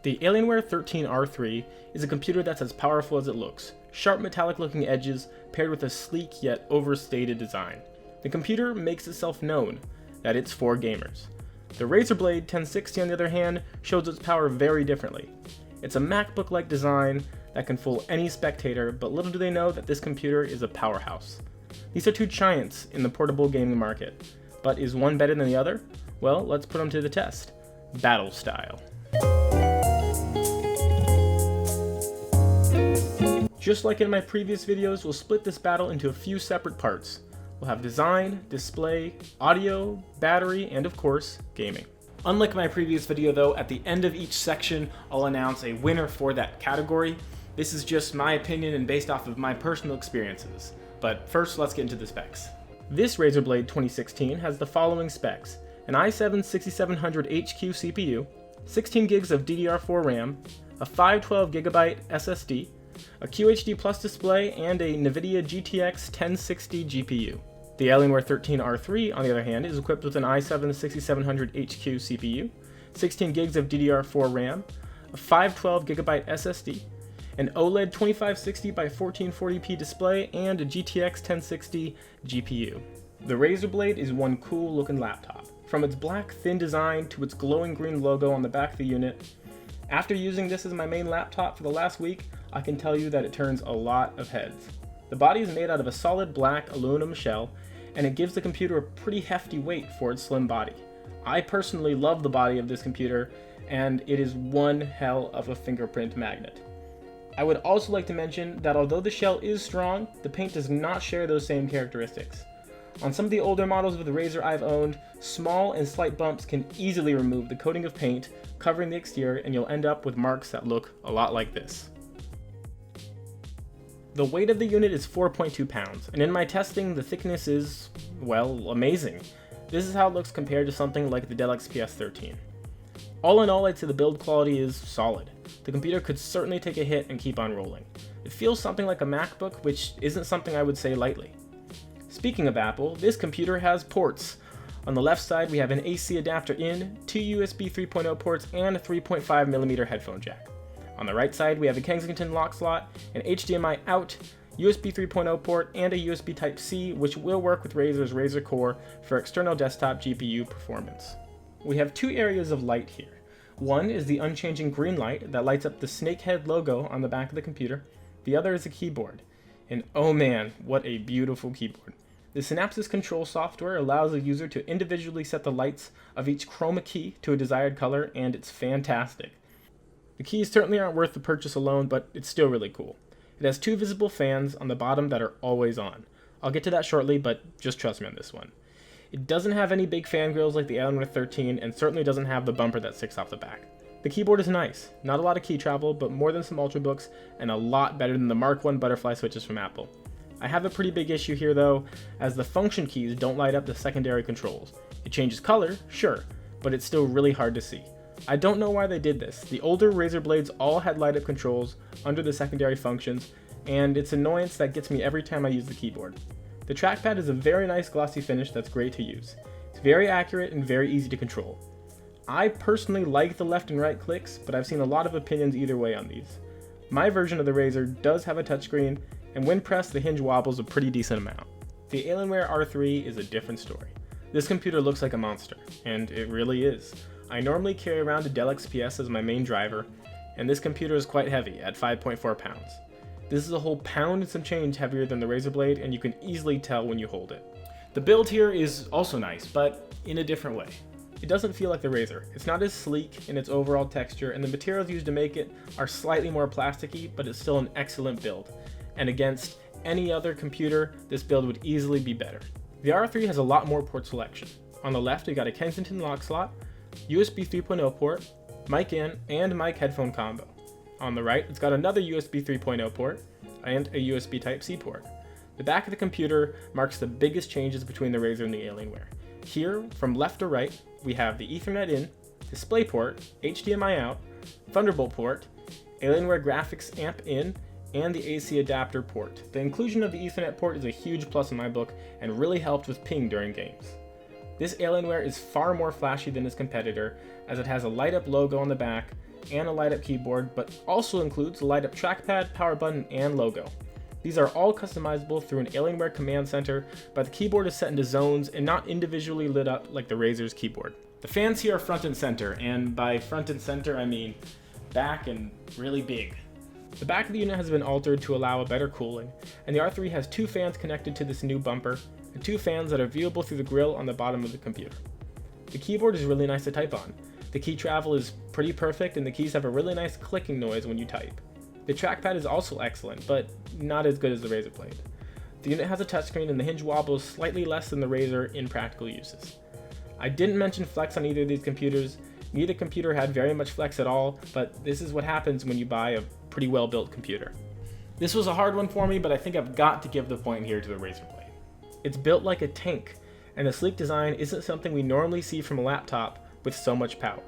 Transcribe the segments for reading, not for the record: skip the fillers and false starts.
The Alienware 13R3 is a computer that's as powerful as it looks. Sharp metallic looking edges paired with a sleek yet overstated design. The computer makes itself known that it's for gamers. The Razer Blade 1060 on the other hand shows its power very differently. It's a MacBook-like design that can fool any spectator, but little do they know that this computer is a powerhouse. These are two giants in the portable gaming market, but is one better than the other? Well, let's put them to the test. Battle style. Just like in my previous videos, we'll split this battle into a few separate parts. We'll have design, display, audio, battery, and of course, gaming. Unlike my previous video though, at the end of each section, I'll announce a winner for that category. This is just my opinion and based off of my personal experiences. But first, let's get into the specs. This Razer Blade 2016 has the following specs: an i7-6700HQ CPU, 16 gigs of DDR4 RAM, a 512GB SSD, a QHD Plus display, and a NVIDIA GTX 1060 GPU. The Alienware 13R3, on the other hand, is equipped with an i7-6700HQ CPU, 16 gigs of DDR4 RAM, a 512GB SSD, an OLED 2560x1440p display, and a GTX 1060 GPU. The Razer Blade is one cool looking laptop. From its black thin design to its glowing green logo on the back of the unit, after using this as my main laptop for the last week, I can tell you that it turns a lot of heads. The body is made out of a solid black aluminum shell, and it gives the computer a pretty hefty weight for its slim body. I personally love the body of this computer, and it is one hell of a fingerprint magnet. I would also like to mention that although the shell is strong, the paint does not share those same characteristics. On some of the older models of the Razer I've owned, small and slight bumps can easily remove the coating of paint covering the exterior, and you'll end up with marks that look a lot like this. The weight of the unit is 4.2 pounds, and in my testing, the thickness is, well, amazing. This is how it looks compared to something like the Dell XPS 13. All in all, I'd say the build quality is solid. The computer could certainly take a hit and keep on rolling. It feels something like a MacBook, which isn't something I would say lightly. Speaking of Apple, this computer has ports. On the left side, we have an AC adapter in, 2 USB 3.0 ports, and a 3.5mm headphone jack. On the right side, we have a Kensington lock slot, an HDMI out, USB 3.0 port, and a USB Type-C, which will work with Razer's Razer Core for external desktop GPU performance. We have two areas of light here. One is the unchanging green light that lights up the snakehead logo on the back of the computer. The other is a keyboard. And oh man, what a beautiful keyboard. The Synapsys control software allows the user to individually set the lights of each chroma key to a desired color, and it's fantastic. The keys certainly aren't worth the purchase alone, but it's still really cool. It has two visible fans on the bottom that are always on. I'll get to that shortly, but just trust me on this one. It doesn't have any big fan grills like the Alienware 13, and certainly doesn't have the bumper that sticks off the back. The keyboard is nice, not a lot of key travel, but more than some Ultrabooks, and a lot better than the Mark I butterfly switches from Apple. I have a pretty big issue here though, as the function keys don't light up the secondary controls. It changes color, sure, but it's still really hard to see. I don't know why they did this. The older Razer Blades all had light up controls under the secondary functions, and it's annoyance that gets me every time I use the keyboard. The trackpad is a very nice glossy finish that's great to use. It's very accurate and very easy to control. I personally like the left and right clicks, but I've seen a lot of opinions either way on these. My version of the Razer does have a touchscreen, and when pressed the hinge wobbles a pretty decent amount. The Alienware R3 is a different story. This computer looks like a monster, and it really is. I normally carry around a Dell XPS as my main driver, and this computer is quite heavy at 5.4 pounds. This is a whole pound and some change heavier than the Razer Blade, and you can easily tell when you hold it. The build here is also nice, but in a different way. It doesn't feel like the Razer. It's not as sleek in its overall texture, and the materials used to make it are slightly more plasticky, but it's still an excellent build. And against any other computer, this build would easily be better. The R3 has a lot more port selection. On the left, we got a Kensington lock slot, USB 3.0 port, mic in, and mic headphone combo. On the right, it's got another USB 3.0 port and a USB Type-C port. The back of the computer marks the biggest changes between the Razer and the Alienware. Here, from left to right, we have the Ethernet in, DisplayPort, HDMI out, Thunderbolt port, Alienware graphics amp in, and the AC adapter port. The inclusion of the Ethernet port is a huge plus in my book and really helped with ping during games. This Alienware is far more flashy than its competitor, as it has a light up logo on the back and a light-up keyboard, but also includes a light-up trackpad, power button, and logo. These are all customizable through an Alienware command center, but the keyboard is set into zones and not individually lit up like the Razer's keyboard. The fans here are front and center, and by front and center I mean back and really big. The back of the unit has been altered to allow a better cooling, and the R3 has 2 fans connected to this new bumper, and 2 fans that are viewable through the grill on the bottom of the computer. The keyboard is really nice to type on. The key travel is pretty perfect, and the keys have a really nice clicking noise when you type. The trackpad is also excellent, but not as good as the Razer Blade. The unit has a touchscreen, and the hinge wobbles slightly less than the Razer in practical uses. I didn't mention flex on either of these computers. Neither computer had very much flex at all, but this is what happens when you buy a pretty well built computer. This was a hard one for me, but I think I've got to give the point here to the Razer Blade. It's built like a tank, and the sleek design isn't something we normally see from a laptop with so much power.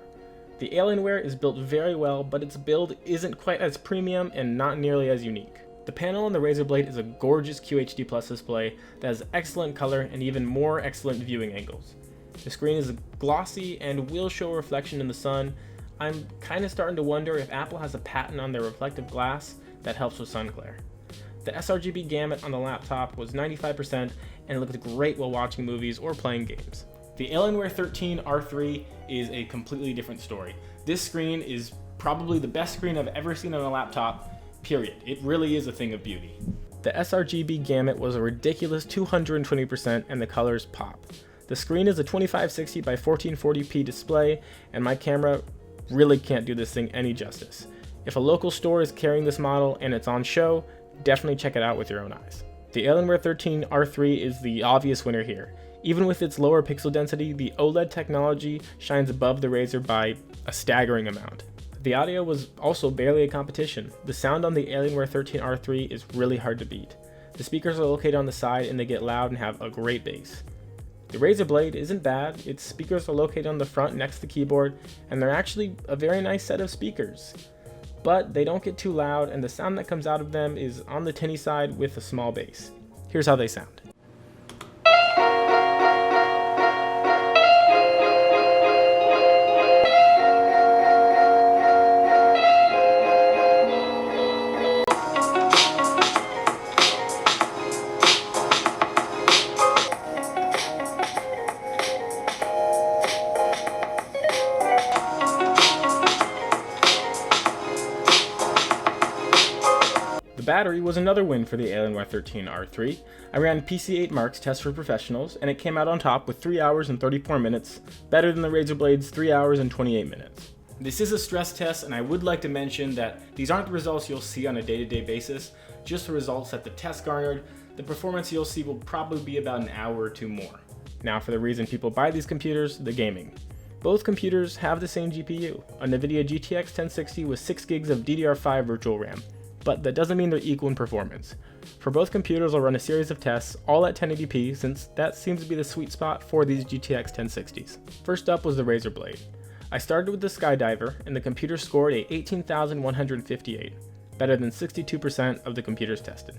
The Alienware is built very well, but its build isn't quite as premium and not nearly as unique. The panel on the Razer Blade is a gorgeous QHD Plus display that has excellent color and even more excellent viewing angles. The screen is glossy and will show a reflection in the sun. I'm kind of starting to wonder if Apple has a patent on their reflective glass that helps with sun glare. The sRGB gamut on the laptop was 95% and it looked great while watching movies or playing games. The Alienware 13 R3 is a completely different story. This screen is probably the best screen I've ever seen on a laptop, period. It really is a thing of beauty. The sRGB gamut was a ridiculous 220% and the colors pop. The screen is a 2560 by 1440p display, and my camera really can't do this thing any justice. If a local store is carrying this model and it's on show, definitely check it out with your own eyes. The Alienware 13 R3 is the obvious winner here. Even with its lower pixel density, the OLED technology shines above the Razer by a staggering amount. The audio was also barely a competition. The sound on the Alienware 13 R3 is really hard to beat. The speakers are located on the side and they get loud and have a great bass. The Razer Blade isn't bad. Its speakers are located on the front next to the keyboard, and they're actually a very nice set of speakers. But they don't get too loud, and the sound that comes out of them is on the tinny side with a small bass. Here's how they sound. The battery was another win for the Alienware 13 R3. I ran PC8 Mark's test for professionals, and it came out on top with 3 hours and 34 minutes, better than the Razer Blade's 3 hours and 28 minutes. This is a stress test, and I would like to mention that these aren't the results you'll see on a day-to-day basis, just the results that the test garnered. The performance you'll see will probably be about an hour or two more. Now for the reason people buy these computers, the gaming. Both computers have the same GPU, a NVIDIA GTX 1060 with 6 gigs of DDR5 virtual RAM. But that doesn't mean they're equal in performance. For both computers, I'll run a series of tests, all at 1080p, since that seems to be the sweet spot for these GTX 1060s. First up was the Razer Blade. I started with the Skydiver, and the computer scored a 18,158, better than 62% of the computers tested.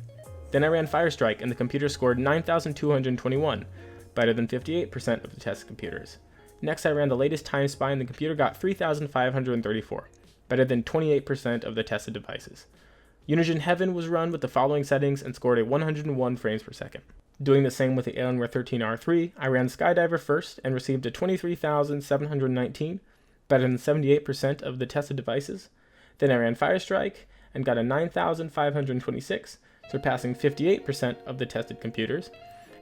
Then I ran Firestrike, and the computer scored 9,221, better than 58% of the test computers. Next, I ran the latest Time Spy, and the computer got 3,534, better than 28% of the tested devices. Unigine Heaven was run with the following settings and scored a 101 frames per second. Doing the same with the Alienware 13 R3, I ran Skydiver first and received a 23,719, better than 78% of the tested devices. Then I ran Firestrike and got a 9,526, surpassing 58% of the tested computers.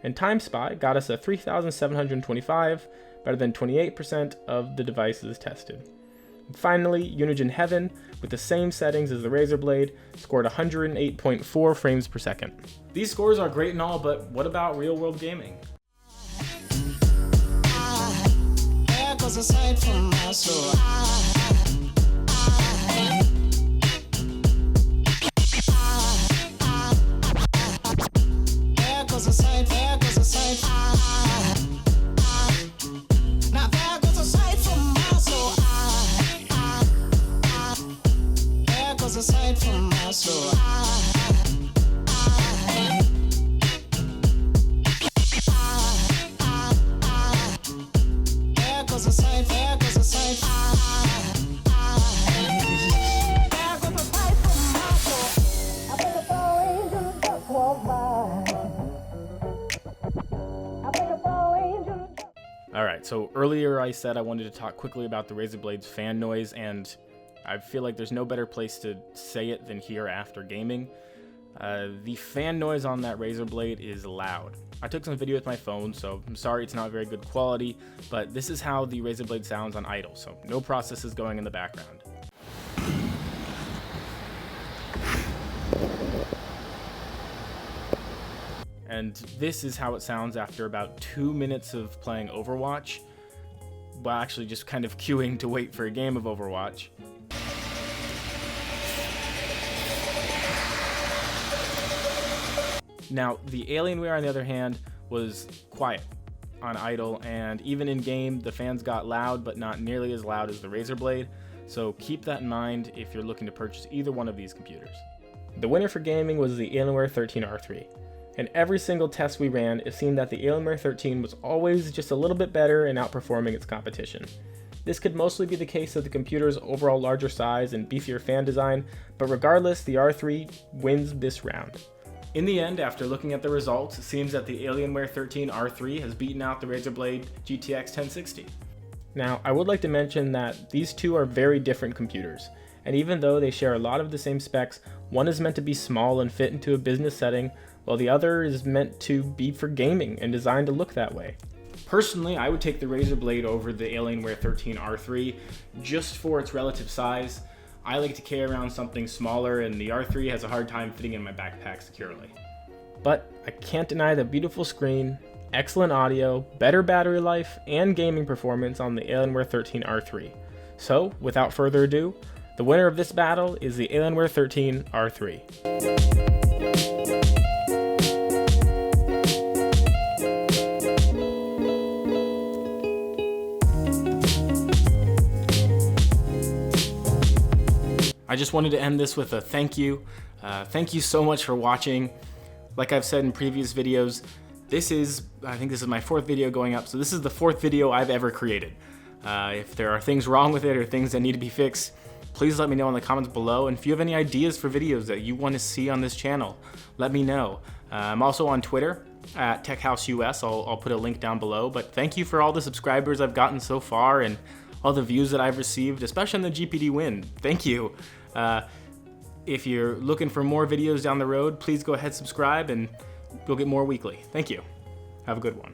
And Time Spy got us a 3,725, better than 28% of the devices tested. Finally, Unigine Heaven, with the same settings as the Razer Blade, scored 108.4 frames per second. These scores are great and all, but what about real-world gaming? So earlier I said I wanted to talk quickly about the Razer Blade's fan noise, and I feel like there's no better place to say it than here after gaming. The fan noise on that Razer Blade is loud. I took some video with my phone, so I'm sorry it's not very good quality, but this is how the Razer Blade sounds on idle, so no processes going in the background. And this is how it sounds after about 2 minutes of playing Overwatch. Well, actually just kind of queuing to wait for a game of Overwatch. Now, the Alienware, on the other hand, was quiet on idle, and even in game, the fans got loud, but not nearly as loud as the Razer Blade, so keep that in mind if you're looking to purchase either one of these computers. The winner for gaming was the Alienware 13R3. In every single test we ran, it seemed that the Alienware 13 was always just a little bit better in outperforming its competition. This could mostly be the case of the computer's overall larger size and beefier fan design, but regardless, the R3 wins this round. In the end, after looking at the results, it seems that the Alienware 13 R3 has beaten out the Razer Blade GTX 1060. Now, I would like to mention that these two are very different computers, and even though they share a lot of the same specs, one is meant to be small and fit into a business setting, while the other is meant to be for gaming and designed to look that way. Personally, I would take the Razer Blade over the Alienware 13 R3 just for its relative size. I like to carry around something smaller, and the R3 has a hard time fitting in my backpack securely. But I can't deny the beautiful screen, excellent audio, better battery life, and gaming performance on the Alienware 13 R3. So, without further ado, the winner of this battle is the Alienware 13 R3. I just wanted to end this with a thank you. Thank you so much for watching. Like I've said in previous videos, I think this is my 4th video going up, so this is the 4th video I've ever created. If there are things wrong with it or things that need to be fixed, please let me know in the comments below. And if you have any ideas for videos that you want to see on this channel, let me know. I'm also on Twitter at TechHouseUS. I'll put a link down below. But thank you for all the subscribers I've gotten so far and all the views that I've received, especially on the GPD win. Thank you. If you're looking for more videos down the road, please go ahead, subscribe, and you'll get more weekly. Thank you. Have a good one.